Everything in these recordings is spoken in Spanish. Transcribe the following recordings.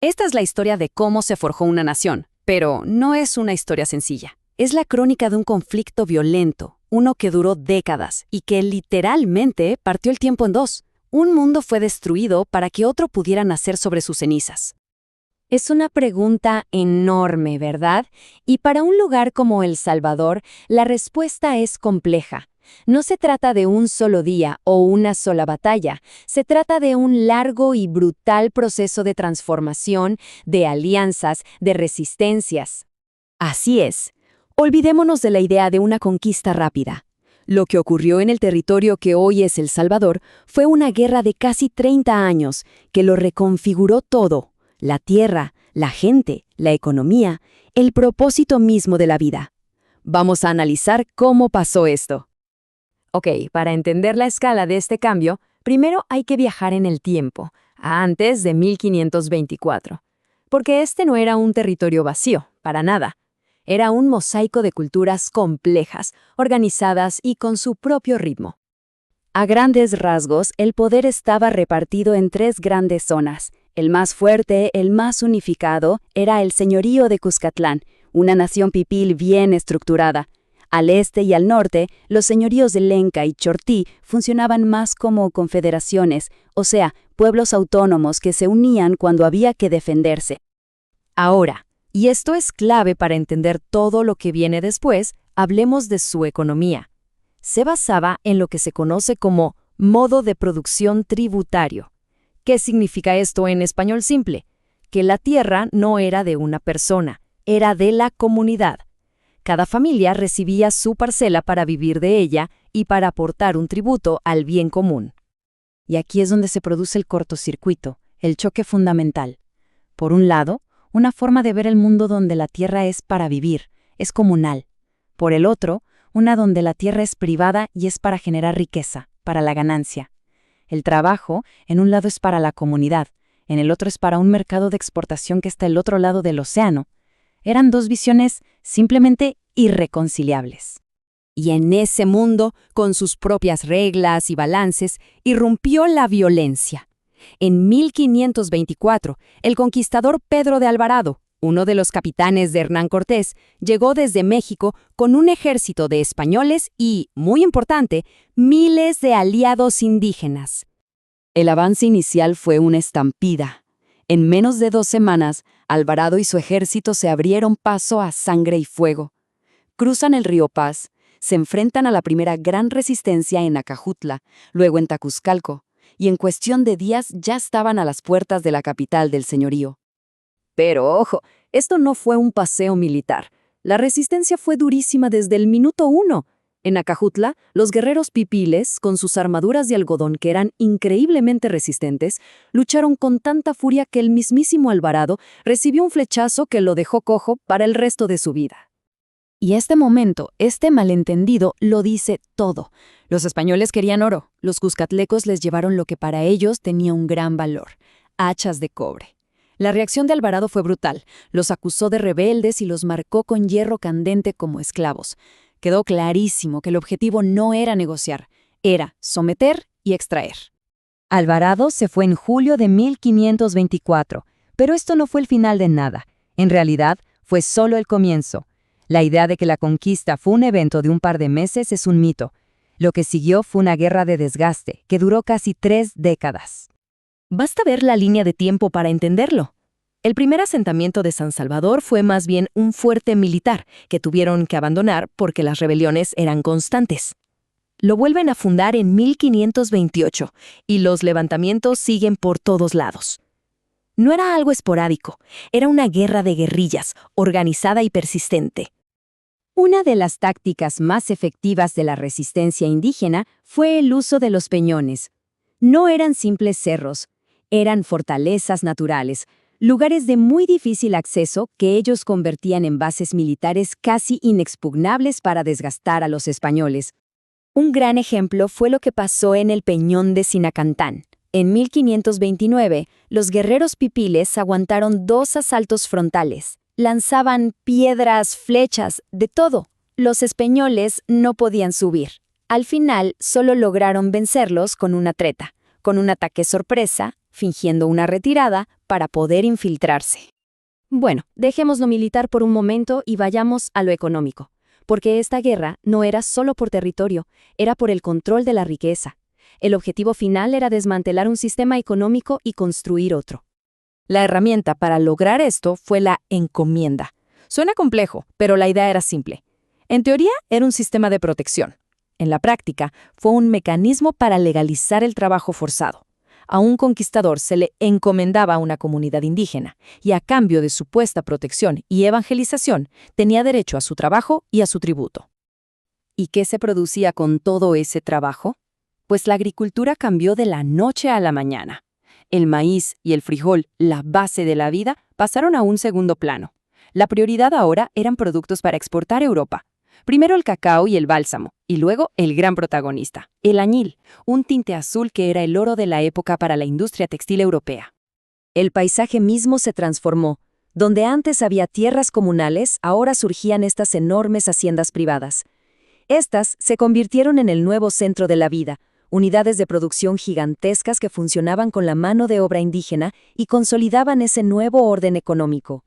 Esta es la historia de cómo se forjó una nación, pero no es una historia sencilla. Es la crónica de un conflicto violento, uno que duró décadas y que literalmente partió el tiempo en dos. Un mundo fue destruido para que otro pudiera nacer sobre sus cenizas. Es una pregunta enorme, ¿verdad? Y para un lugar como El Salvador, la respuesta es compleja. No se trata de un solo día o una sola batalla, se trata de un largo y brutal proceso de transformación, de alianzas, de resistencias. Así es. Olvidémonos de la idea de una conquista rápida. Lo que ocurrió en el territorio que hoy es El Salvador fue una guerra de casi 30 años que lo reconfiguró todo: la tierra, la gente, la economía, el propósito mismo de la vida. Vamos a analizar cómo pasó esto. Ok, para entender la escala de este cambio, primero hay que viajar en el tiempo, a antes de 1524. Porque este no era un territorio vacío, para nada. Era un mosaico de culturas complejas, organizadas y con su propio ritmo. A grandes rasgos, el poder estaba repartido en tres grandes zonas. El más fuerte, el más unificado, era el señorío de Cuscatlán, una nación pipil bien estructurada. Al este y al norte, los señoríos de Lenca y Chortí funcionaban más como confederaciones, o sea, pueblos autónomos que se unían cuando había que defenderse. Ahora, y esto es clave para entender todo lo que viene después, hablemos de su economía. Se basaba en lo que se conoce como modo de producción tributario. ¿Qué significa esto en español simple? Que la tierra no era de una persona, era de la comunidad. Cada familia recibía su parcela para vivir de ella y para aportar un tributo al bien común. Y aquí es donde se produce el cortocircuito, el choque fundamental. Por un lado, una forma de ver el mundo donde la tierra es para vivir, es comunal. Por el otro, una donde la tierra es privada y es para generar riqueza, para la ganancia. El trabajo, en un lado es para la comunidad, en el otro es para un mercado de exportación que está al otro lado del océano. Eran dos visiones simplemente irreconciliables. Y en ese mundo, con sus propias reglas y balances, irrumpió la violencia. En 1524, el conquistador Pedro de Alvarado, uno de los capitanes de Hernán Cortés, llegó desde México con un ejército de españoles y, muy importante, miles de aliados indígenas. El avance inicial fue una estampida. En menos de 2 semanas, Alvarado y su ejército se abrieron paso a sangre y fuego. Cruzan el río Paz, se enfrentan a la primera gran resistencia en Acajutla, luego en Tacuzcalco, y en cuestión de días ya estaban a las puertas de la capital del señorío. Pero ojo, esto no fue un paseo militar. La resistencia fue durísima desde el minuto 1. En Acajutla, los guerreros pipiles, con sus armaduras de algodón que eran increíblemente resistentes, lucharon con tanta furia que el mismísimo Alvarado recibió un flechazo que lo dejó cojo para el resto de su vida. Y este momento, este malentendido, lo dice todo. Los españoles querían oro, los cuscatlecos les llevaron lo que para ellos tenía un gran valor: hachas de cobre. La reacción de Alvarado fue brutal, los acusó de rebeldes y los marcó con hierro candente como esclavos. Quedó clarísimo que el objetivo no era negociar, era someter y extraer. Alvarado se fue en julio de 1524, pero esto no fue el final de nada. En realidad, fue solo el comienzo. La idea de que la conquista fue un evento de un par de meses es un mito. Lo que siguió fue una guerra de desgaste que duró casi 3 décadas. Basta ver la línea de tiempo para entenderlo. El primer asentamiento de San Salvador fue más bien un fuerte militar que tuvieron que abandonar porque las rebeliones eran constantes. Lo vuelven a fundar en 1528 y los levantamientos siguen por todos lados. No era algo esporádico, era una guerra de guerrillas, organizada y persistente. Una de las tácticas más efectivas de la resistencia indígena fue el uso de los peñones. No eran simples cerros, eran fortalezas naturales, lugares de muy difícil acceso que ellos convertían en bases militares casi inexpugnables para desgastar a los españoles. Un gran ejemplo fue lo que pasó en el Peñón de Sinacantán. En 1529, los guerreros pipiles aguantaron 2 asaltos frontales. Lanzaban piedras, flechas, de todo. Los españoles no podían subir. Al final, solo lograron vencerlos con una treta, con un ataque sorpresa fingiendo una retirada para poder infiltrarse. Bueno, dejemos lo militar por un momento y vayamos a lo económico, porque esta guerra no era solo por territorio, era por el control de la riqueza. El objetivo final era desmantelar un sistema económico y construir otro. La herramienta para lograr esto fue la encomienda. Suena complejo, pero la idea era simple. En teoría, era un sistema de protección. En la práctica, fue un mecanismo para legalizar el trabajo forzado. A un conquistador se le encomendaba a una comunidad indígena, y a cambio de supuesta protección y evangelización, tenía derecho a su trabajo y a su tributo. ¿Y qué se producía con todo ese trabajo? Pues la agricultura cambió de la noche a la mañana. El maíz y el frijol, la base de la vida, pasaron a un segundo plano. La prioridad ahora eran productos para exportar a Europa. Primero el cacao y el bálsamo, y luego el gran protagonista, el añil, un tinte azul que era el oro de la época para la industria textil europea. El paisaje mismo se transformó. Donde antes había tierras comunales, ahora surgían estas enormes haciendas privadas. Estas se convirtieron en el nuevo centro de la vida, unidades de producción gigantescas que funcionaban con la mano de obra indígena y consolidaban ese nuevo orden económico.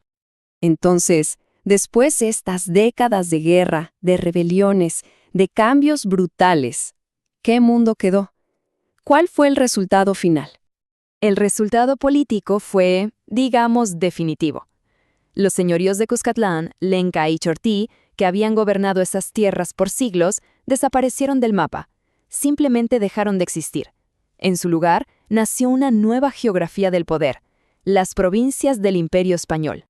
Entonces, después de estas décadas de guerra, de rebeliones, de cambios brutales, ¿qué mundo quedó? ¿Cuál fue el resultado final? El resultado político fue, digamos, definitivo. Los señoríos de Cuscatlán, Lenca y Chortí, que habían gobernado esas tierras por siglos, desaparecieron del mapa. Simplemente dejaron de existir. En su lugar, nació una nueva geografía del poder, las provincias del Imperio Español.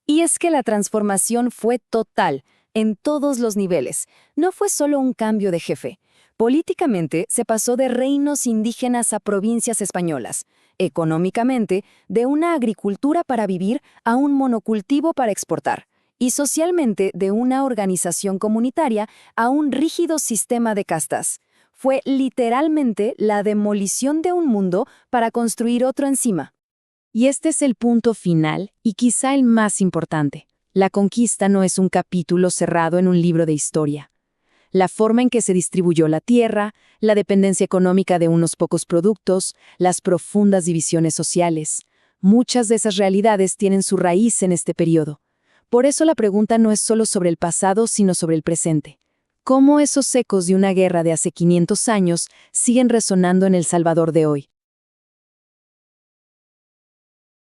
Y es que la transformación fue total, en todos los niveles. No fue solo un cambio de jefe. Políticamente se pasó de reinos indígenas a provincias españolas. Económicamente, de una agricultura para vivir a un monocultivo para exportar. Y socialmente, de una organización comunitaria a un rígido sistema de castas. Fue literalmente la demolición de un mundo para construir otro encima. Y este es el punto final, y quizá el más importante. La conquista no es un capítulo cerrado en un libro de historia. La forma en que se distribuyó la tierra, la dependencia económica de unos pocos productos, las profundas divisiones sociales, muchas de esas realidades tienen su raíz en este periodo. Por eso la pregunta no es solo sobre el pasado, sino sobre el presente. ¿Cómo esos ecos de una guerra de hace 500 años siguen resonando en El Salvador de hoy?